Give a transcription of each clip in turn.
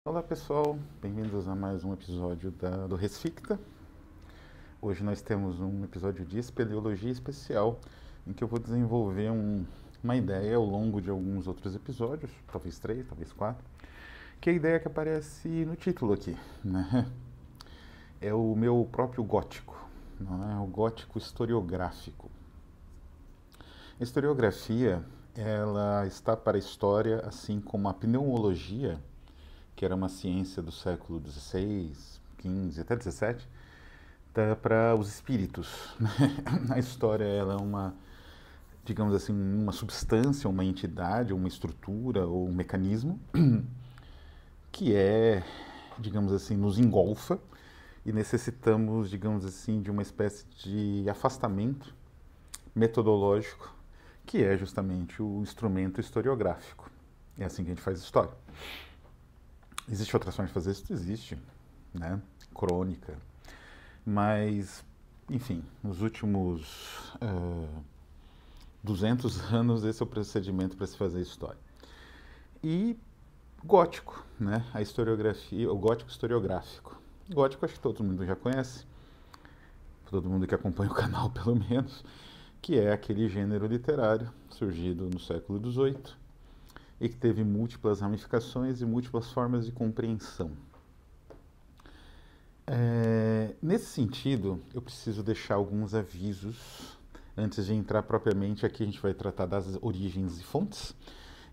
Olá pessoal, bem-vindos a mais um episódio do Resficta. Hoje nós temos um episódio de espeleologia especial, em que eu vou desenvolver uma ideia ao longo de alguns outros episódios, talvez 3, talvez 4, que é a ideia que aparece no título aqui, né? É o meu próprio gótico, não é? O gótico historiográfico. A historiografia, ela está para a história, assim como a pneumologia, que era uma ciência do século XVI, XV, até XVII, tá para os espíritos. A história ela é uma, digamos assim, uma substância, uma entidade, uma estrutura ou um mecanismo que digamos assim, nos engolfa e necessitamos, digamos assim, de uma espécie de afastamento metodológico, que é justamente o instrumento historiográfico. É assim que a gente faz história. Existe outra forma de fazer isso? Existe, né? Crônica. Mas, enfim, nos últimos 200 anos esse é o procedimento para se fazer história. E gótico, né? A historiografia, o gótico historiográfico. Gótico acho que todo mundo já conhece, todo mundo que acompanha o canal pelo menos, que é aquele gênero literário surgido no século XVIII e que teve múltiplas ramificações e múltiplas formas de compreensão. Nesse sentido, eu preciso deixar alguns avisos antes de entrar propriamente aqui. A gente vai tratar das origens e fontes.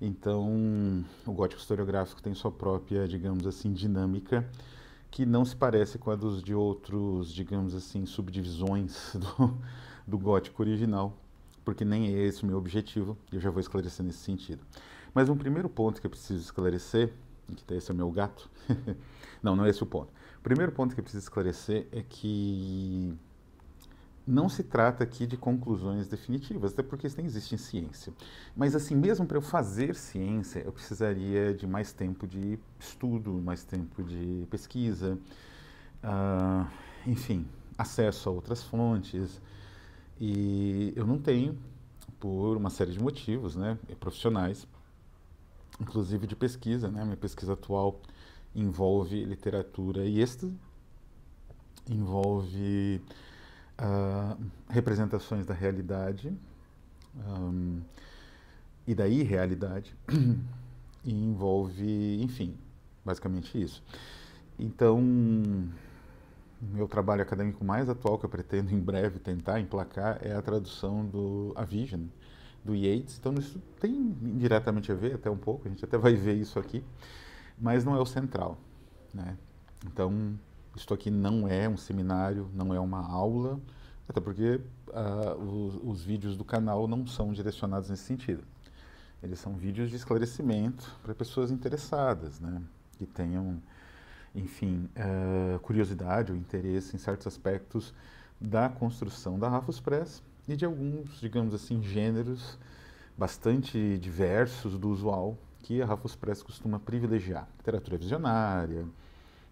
Então, o gótico historiográfico tem sua própria, digamos assim, dinâmica que não se parece com a dos de outros, digamos assim, subdivisões do gótico original, porque nem é esse o meu objetivo, e eu já vou esclarecer nesse sentido. Mas um primeiro ponto que eu preciso esclarecer, que esse é o meu gato, não é esse o ponto. O primeiro ponto que eu preciso esclarecer é que não se trata aqui de conclusões definitivas, até porque isso nem existe em ciência. Mas assim, mesmo para eu fazer ciência, eu precisaria de mais tempo de estudo, mais tempo de pesquisa, enfim, acesso a outras fontes. E eu não tenho, por uma série de motivos, né, profissionais, inclusive de pesquisa, né? Minha pesquisa atual envolve literatura e êxtase, envolve representações da realidade e da irrealidade, e envolve, enfim, basicamente isso. Então, meu trabalho acadêmico mais atual que eu pretendo em breve tentar emplacar é a tradução do A Vision, do Yeats. Então isso tem diretamente a ver, até um pouco, a gente até vai ver isso aqui, mas não é o central, né? Então, isto aqui não é um seminário, não é uma aula, até porque os vídeos do canal não são direcionados nesse sentido. Eles são vídeos de esclarecimento para pessoas interessadas, né? Que tenham, enfim, curiosidade ou interesse em certos aspectos da construção da Rafus Press e de alguns, digamos assim, gêneros bastante diversos do usual que a Rafus Press costuma privilegiar. Literatura visionária,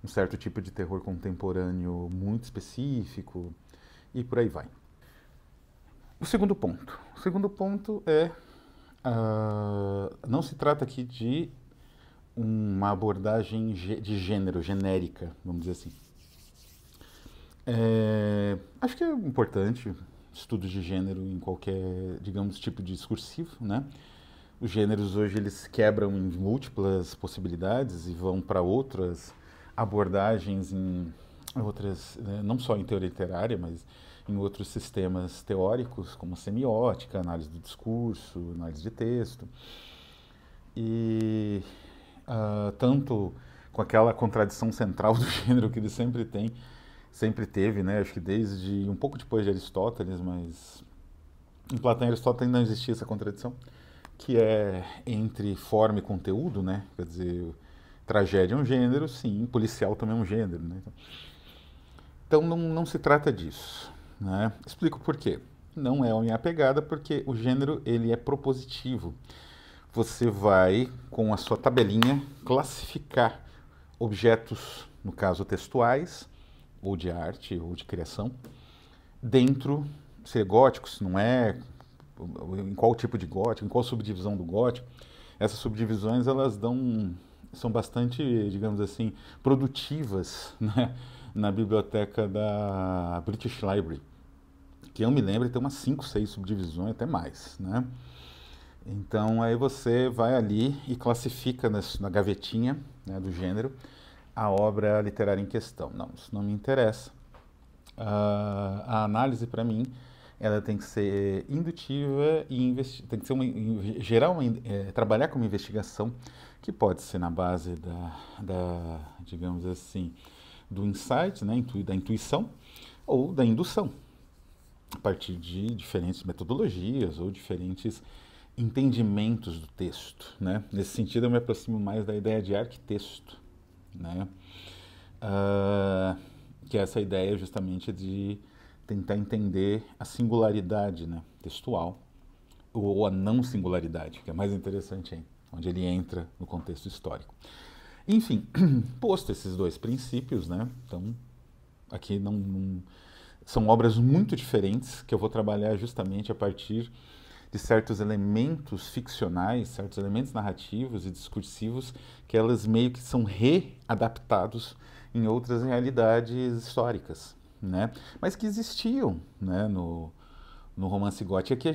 um certo tipo de terror contemporâneo muito específico e por aí vai. O segundo ponto. O segundo ponto é, não se trata aqui de uma abordagem de gênero, genérica, vamos dizer assim. Acho que é importante estudos de gênero em qualquer, digamos, tipo de discursivo, né? Os gêneros hoje eles quebram em múltiplas possibilidades e vão para outras abordagens em outras, não só em teoria literária, mas em outros sistemas teóricos, como semiótica, análise do discurso, análise de texto. E tanto com aquela contradição central do gênero que ele sempre teve, né? Acho que desde um pouco depois de Aristóteles, mas em Platão e Aristóteles ainda não existia essa contradição, que é entre forma e conteúdo, né? Quer dizer, tragédia é um gênero, sim, policial também é um gênero, né? Então não se trata disso, né? Explico por quê. Não é a minha pegada porque o gênero ele é propositivo. Você vai, com a sua tabelinha, classificar objetos, no caso textuais, ou de arte, ou de criação, dentro, se é gótico, se não é, em qual tipo de gótico, em qual subdivisão do gótico. Essas subdivisões, elas dão são bastante, digamos assim, produtivas, né, na biblioteca da British Library, que eu me lembro tem umas 5, 6 subdivisões, até mais, né? Então aí você vai ali e classifica na gavetinha, né, do gênero a obra literária em questão. Não, isso não me interessa. A análise para mim ela tem que ser indutiva e tem que ser trabalhar com uma investigação que pode ser na base digamos assim, do insight, né, da intuição ou da indução, a partir de diferentes metodologias ou diferentes entendimentos do texto, né? Nesse sentido, eu me aproximo mais da ideia de arquitexto, né? Que é essa ideia justamente de tentar entender a singularidade, né, textual ou a não singularidade, que é mais interessante ainda, onde ele entra no contexto histórico. Enfim, posto esses dois princípios, né? Então, aqui são obras muito diferentes que eu vou trabalhar justamente a partir de certos elementos ficcionais, certos elementos narrativos e discursivos que elas meio que são readaptados em outras realidades históricas, né? Mas que existiam, né, no romance gótico.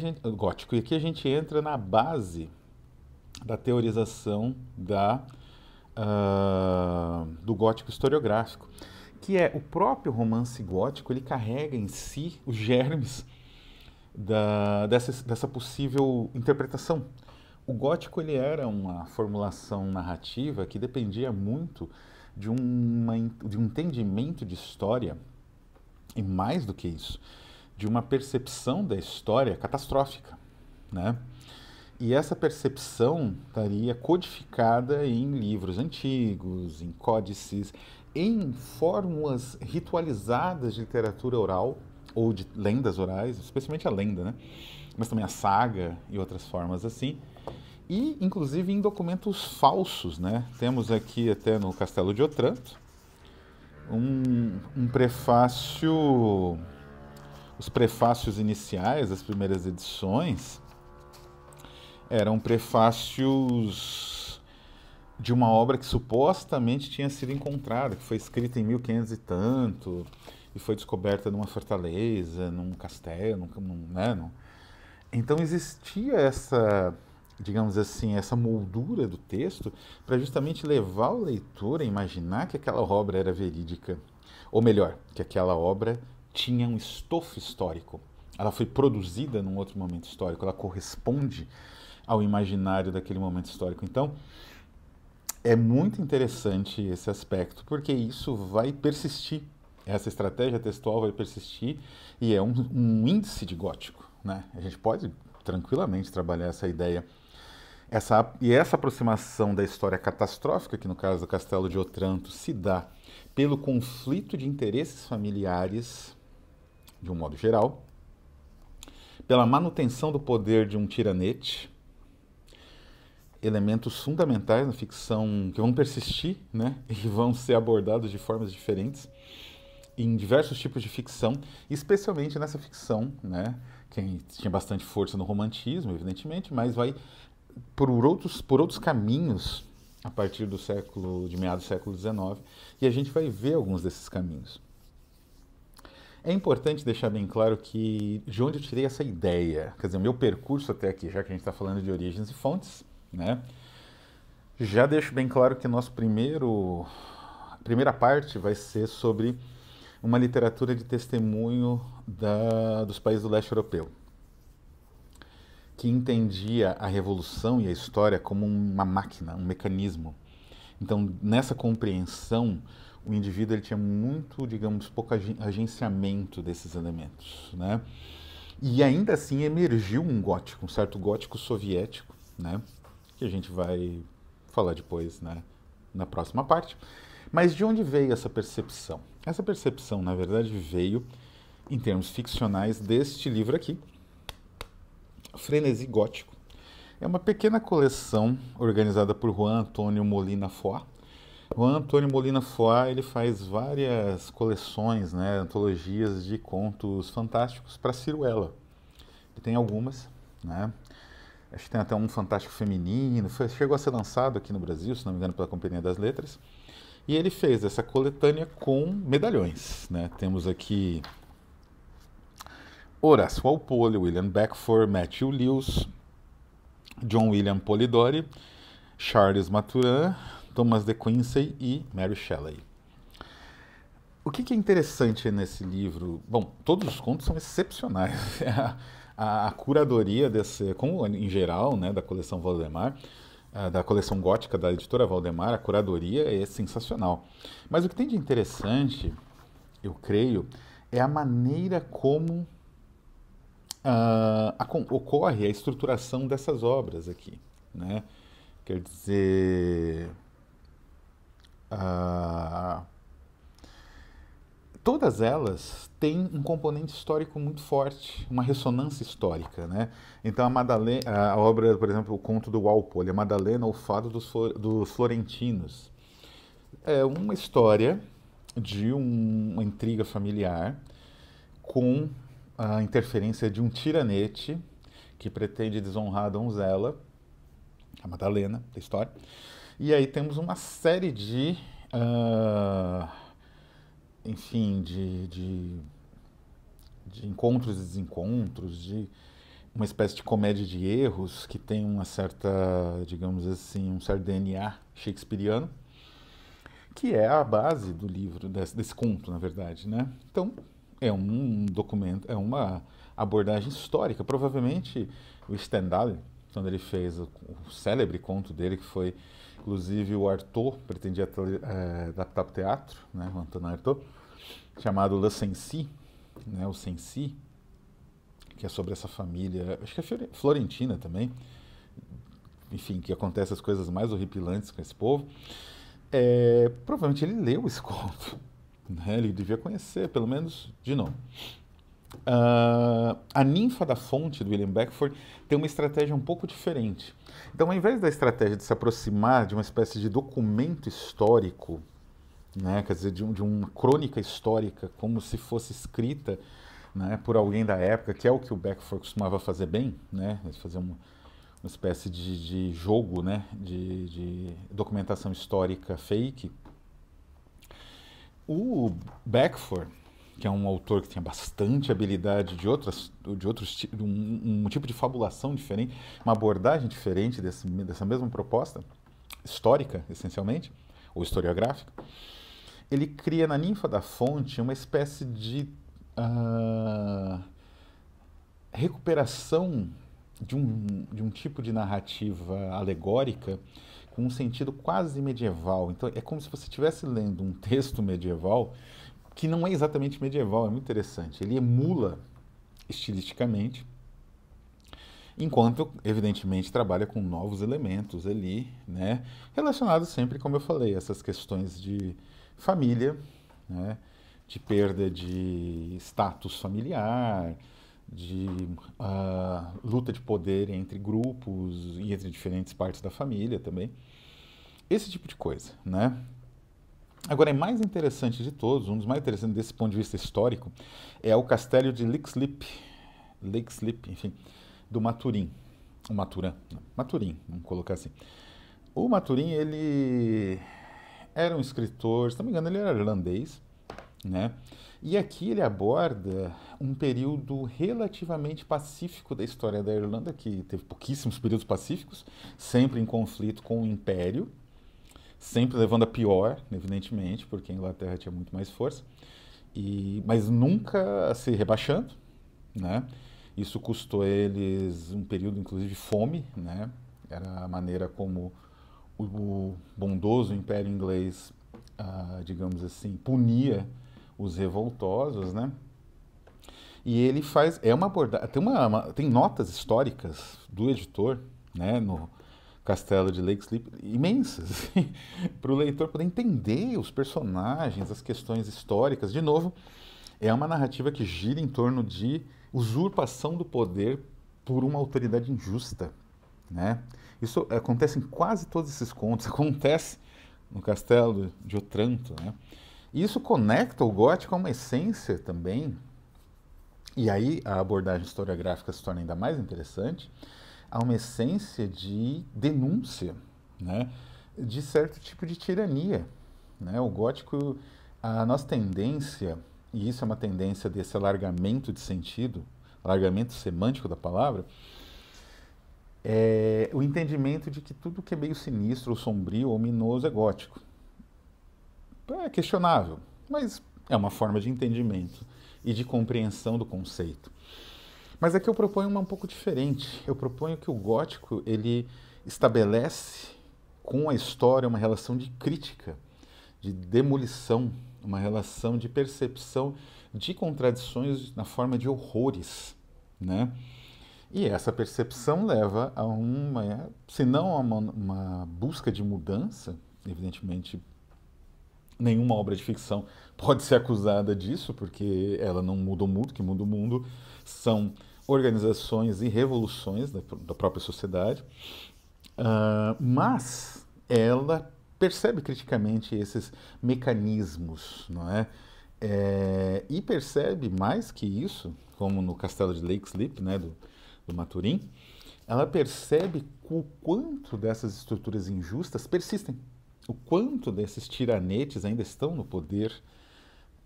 E aqui a gente entra na base da teorização do gótico historiográfico, que é o próprio romance gótico, ele carrega em si os germes dessa possível interpretação. O gótico ele era uma formulação narrativa que dependia muito de um entendimento de história, e mais do que isso, de uma percepção da história catastrófica, né? E essa percepção estaria codificada em livros antigos, em códices, em fórmulas ritualizadas de literatura oral, ou de lendas orais, especialmente a lenda, né? Mas também a saga e outras formas assim. E, inclusive, em documentos falsos, né? Temos aqui até no Castelo de Otranto um prefácio, os prefácios iniciais, as primeiras edições, eram prefácios de uma obra que supostamente tinha sido encontrada, que foi escrita em 1500 e tanto, e foi descoberta numa fortaleza, num castelo, né? Então existia essa, digamos assim, essa moldura do texto para justamente levar o leitor a imaginar que aquela obra era verídica. Ou melhor, que aquela obra tinha um estofo histórico. Ela foi produzida num outro momento histórico, ela corresponde ao imaginário daquele momento histórico. Então, é muito interessante esse aspecto, porque isso vai persistir. Essa estratégia textual vai persistir e é um índice de gótico, né? A gente pode tranquilamente trabalhar essa ideia. Essa aproximação da história catastrófica, que no caso do Castelo de Otranto se dá pelo conflito de interesses familiares, de um modo geral, pela manutenção do poder de um tiranete, elementos fundamentais na ficção que vão persistir, né, e vão ser abordados de formas diferentes em diversos tipos de ficção, especialmente nessa ficção, né, que tinha bastante força no romantismo, evidentemente, mas vai por outros caminhos a partir de meados do século XIX, e a gente vai ver alguns desses caminhos. É importante deixar bem claro que de onde eu tirei essa ideia, quer dizer, o meu percurso até aqui, já que a gente está falando de origens e fontes, né? Já deixo bem claro que a primeira parte vai ser sobre uma literatura de testemunho dos países do leste europeu, que entendia a revolução e a história como uma máquina, um mecanismo. Então, nessa compreensão, o indivíduo ele tinha muito, digamos, pouco agenciamento desses elementos, né? E ainda assim emergiu um certo gótico soviético, né? Que a gente vai falar depois, né, na próxima parte. Mas de onde veio essa percepção? Essa percepção, na verdade, veio em termos ficcionais deste livro aqui, Frenesi Gótico. É uma pequena coleção organizada por Juan Antônio Molina Foix. Juan Antônio Molina Foix ele faz várias coleções, né, antologias de contos fantásticos para Ciruela. Ele tem algumas, né? Acho que tem até um Fantástico Feminino, chegou a ser lançado aqui no Brasil, se não me engano, pela Companhia das Letras. E ele fez essa coletânea com medalhões, né? Temos aqui Horace Walpole, William Beckford, Matthew Lewis, John William Polidori, Charles Maturin, Thomas de Quincey e Mary Shelley. O que é interessante nesse livro? Bom, todos os contos são excepcionais. A curadoria desse, como em geral, né, da coleção Valdemar, da coleção gótica da editora Valdemar, a curadoria é sensacional. Mas o que tem de interessante, eu creio, é a maneira como ocorre a estruturação dessas obras aqui, né? Quer dizer, todas elas têm um componente histórico muito forte, uma ressonância histórica, né? Então a obra, por exemplo, o conto do Walpole, a Madalena, o Fado dos Florentinos, é uma história de uma intriga familiar com a interferência de um tiranete que pretende desonrar a donzela, a Madalena, da história. E aí temos uma série de, enfim, de encontros e desencontros, de uma espécie de comédia de erros que tem uma certa, digamos assim, um certo DNA shakespeariano, que é a base do livro, desse conto, na verdade, né? Então, é um documento, é uma abordagem histórica. Provavelmente o Stendhal, quando ele fez o célebre conto dele, que foi, inclusive, o Artaud pretendia adaptar para o teatro, né, o Antonin Artaud, chamado Le Cenci, né, o Cenci, que é sobre essa família, acho que é florentina também, enfim, que acontece as coisas mais horripilantes com esse povo. Provavelmente ele leu esse conto, né? Ele devia conhecer, pelo menos de nome. A Ninfa da Fonte, do William Beckford, tem uma estratégia um pouco diferente. Então, ao invés da estratégia de se aproximar de uma espécie de documento histórico, né? Quer dizer, de uma crônica histórica, como se fosse escrita, né, por alguém da época, que é o que o Beckford costumava fazer bem, né? Fazer uma espécie de jogo, né, de documentação histórica fake. O Beckford, que é um autor que tinha bastante habilidade de um tipo de fabulação diferente, uma abordagem diferente dessa mesma proposta, histórica, essencialmente, ou historiográfica, ele cria na Ninfa da Fonte uma espécie de recuperação de um tipo de narrativa alegórica com um sentido quase medieval. Então é como se você estivesse lendo um texto medieval que não é exatamente medieval, é muito interessante. Ele emula estilisticamente, enquanto, evidentemente, trabalha com novos elementos ali, né, relacionados sempre, como eu falei, a essas questões de família, né, de perda de status familiar, de luta de poder entre grupos e entre diferentes partes da família também. Esse tipo de coisa, né? Agora, é mais interessante de todos, um dos mais interessantes desse ponto de vista histórico, é o castelo de Leixlip, enfim, do Maturin. O Maturin, não, Maturin, vamos colocar assim. O Maturin, ele era um escritor, se não me engano, ele era irlandês, né? E aqui ele aborda um período relativamente pacífico da história da Irlanda, que teve pouquíssimos períodos pacíficos, sempre em conflito com o Império, sempre levando a pior, evidentemente, porque a Inglaterra tinha muito mais força, mas nunca se rebaixando, né? Isso custou a eles um período, inclusive, de fome, né? Era a maneira como o bondoso Império Inglês, digamos assim, punia os revoltosos, né? E ele faz, é uma abordagem, tem notas históricas do editor, né, no Castelo de Leixlip, imensas, para o leitor poder entender os personagens, as questões históricas. De novo, é uma narrativa que gira em torno de usurpação do poder por uma autoridade injusta, né? Isso acontece em quase todos esses contos, acontece no Castelo de Otranto, né? E isso conecta o gótico a uma essência também, e aí a abordagem historiográfica se torna ainda mais interessante, há uma essência de denúncia, né, de certo tipo de tirania, né? O gótico, a nossa tendência, e isso é uma tendência desse alargamento de sentido, alargamento semântico da palavra, é o entendimento de que tudo que é meio sinistro, ou sombrio, ou ominoso é gótico. É questionável, mas é uma forma de entendimento e de compreensão do conceito. Mas aqui eu proponho uma um pouco diferente. Eu proponho que o gótico ele estabelece com a história uma relação de crítica, de demolição, uma relação de percepção de contradições na forma de horrores, né? E essa percepção leva a uma, se não a uma busca de mudança, evidentemente nenhuma obra de ficção pode ser acusada disso, porque ela não muda o mundo, que muda o mundo são organizações e revoluções da própria sociedade, mas ela percebe criticamente esses mecanismos, não é? E percebe mais que isso, como no Castelo de Lake Sleep, né, do Maturin, ela percebe o quanto dessas estruturas injustas persistem, o quanto desses tiranetes ainda estão no poder,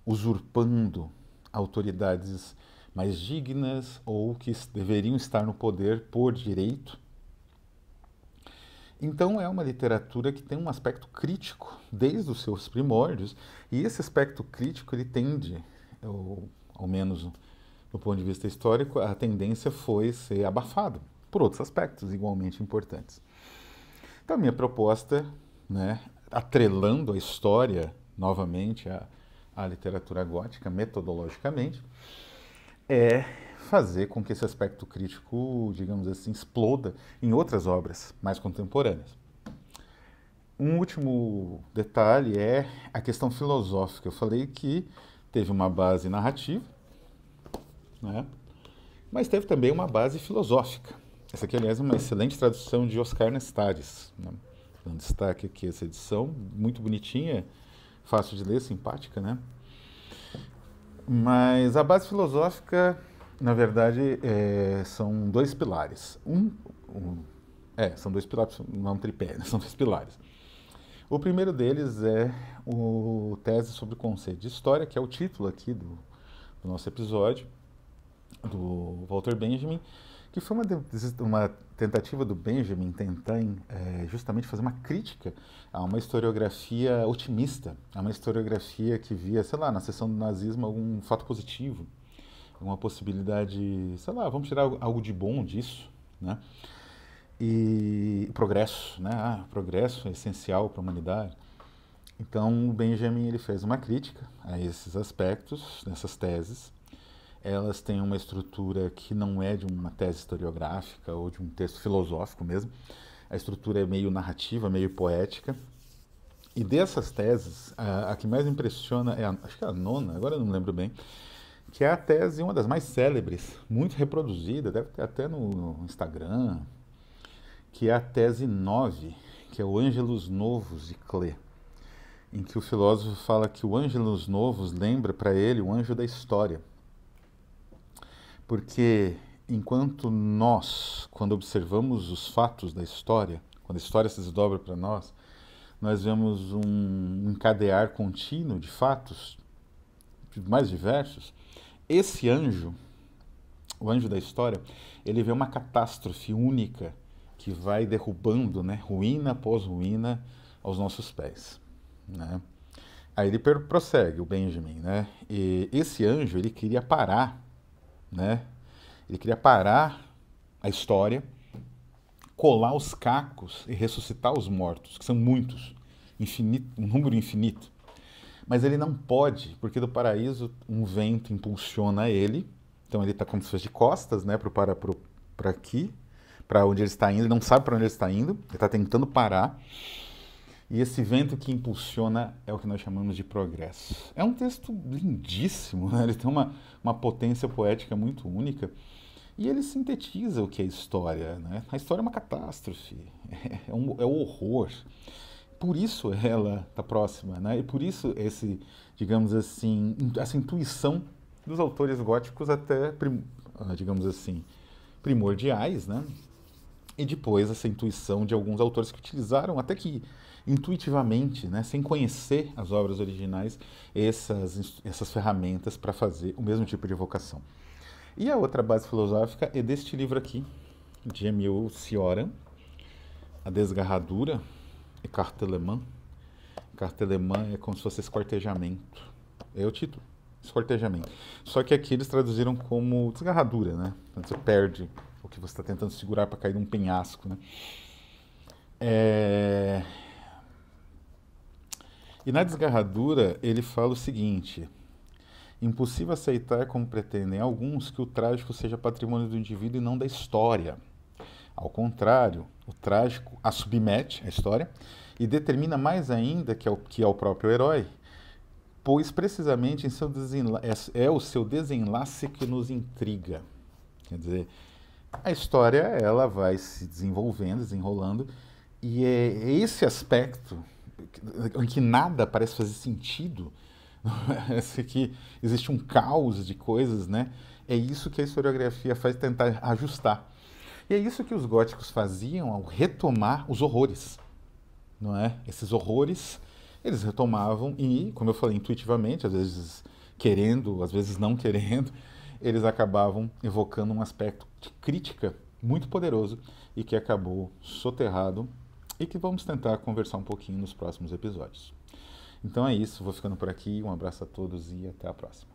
usurpando autoridades mais dignas ou que deveriam estar no poder por direito. Então é uma literatura que tem um aspecto crítico desde os seus primórdios, e esse aspecto crítico ele tende, ou ao menos do ponto de vista histórico, a tendência foi ser abafado por outros aspectos igualmente importantes. Então a minha proposta, né, atrelando a história novamente à literatura gótica metodologicamente, é fazer com que esse aspecto crítico, digamos assim, exploda em outras obras mais contemporâneas. Um último detalhe é a questão filosófica. Eu falei que teve uma base narrativa, né? Mas teve também uma base filosófica. Essa aqui, aliás, é uma excelente tradução de Oscar Nestades, né? Dando destaque aqui essa edição, muito bonitinha, fácil de ler, simpática, né? Mas a base filosófica, na verdade, são dois pilares. São dois pilares, não é um tripé, são dois pilares. O primeiro deles é o Tese sobre o Conceito de História, que é o título aqui do nosso episódio, do Walter Benjamin, que foi uma tentativa do Benjamin tentar justamente fazer uma crítica a uma historiografia otimista, a uma historiografia que via, sei lá, na seção do nazismo algum fato positivo, alguma possibilidade, sei lá, vamos tirar algo de bom disso, né? E progresso, né? Progresso é essencial para a humanidade. Então, o Benjamin ele fez uma crítica a esses aspectos, nessas teses. Elas têm uma estrutura que não é de uma tese historiográfica ou de um texto filosófico mesmo. A estrutura é meio narrativa, meio poética. E dessas teses, a que mais impressiona acho que é a nona, agora eu não lembro bem, que é a tese, uma das mais célebres, muito reproduzida, deve ter até no Instagram, que é a tese 9, que é o Ângelus Novus de Klee, em que o filósofo fala que o Ângelus Novus lembra para ele o anjo da história. Porque enquanto nós, quando observamos os fatos da história, quando a história se desdobra para nós vemos um encadear contínuo de fatos mais diversos. Esse anjo, o anjo da história, ele vê uma catástrofe única que vai derrubando, né, ruína após ruína aos nossos pés, né? Aí ele prossegue, o Benjamin, né? E esse anjo, ele queria parar, né? Ele queria parar a história, colar os cacos e ressuscitar os mortos, que são muitos, infinito, um número infinito. Mas ele não pode, porque do paraíso um vento impulsiona ele, então ele está como se fosse de costas, né, para aqui, para onde ele está indo, ele não sabe para onde ele está indo, ele está tentando parar. E esse vento que impulsiona é o que nós chamamos de progresso. É um texto lindíssimo, né? Ele tem uma potência poética muito única. E ele sintetiza o que é história, né? A história é uma catástrofe, é o horror. Por isso ela está próxima, né? E por isso digamos assim, essa intuição dos autores góticos até, digamos assim, primordiais, né? E depois essa intuição de alguns autores que utilizaram, até que intuitivamente, né, sem conhecer as obras originais, essas ferramentas para fazer o mesmo tipo de evocação. E a outra base filosófica é deste livro aqui, de Emile Cioran, A Desgarradura, e Cartelemã. Cartelemã é como se fosse esquartejamento. É o título, esquartejamento. Só que aqui eles traduziram como desgarradura, né? Quando você perde o que você está tentando segurar para cair num penhasco, né? E na desgarradura ele fala o seguinte: impossível aceitar, como pretendem alguns, que o trágico seja patrimônio do indivíduo e não da história. Ao contrário, o trágico a submete à história e determina mais ainda que é o próprio herói, pois precisamente em seu é o seu desenlace que nos intriga. Quer dizer, a história ela vai se desenvolvendo, desenrolando, e é esse aspecto em que nada parece fazer sentido, parece que existe um caos de coisas, né? É isso que a historiografia faz tentar ajustar. E é isso que os góticos faziam ao retomar os horrores, não é? Esses horrores, eles retomavam e, como eu falei, intuitivamente, às vezes querendo, às vezes não querendo, eles acabavam evocando um aspecto de crítica muito poderoso e que acabou soterrado e que vamos tentar conversar um pouquinho nos próximos episódios. Então é isso, vou ficando por aqui, um abraço a todos e até a próxima.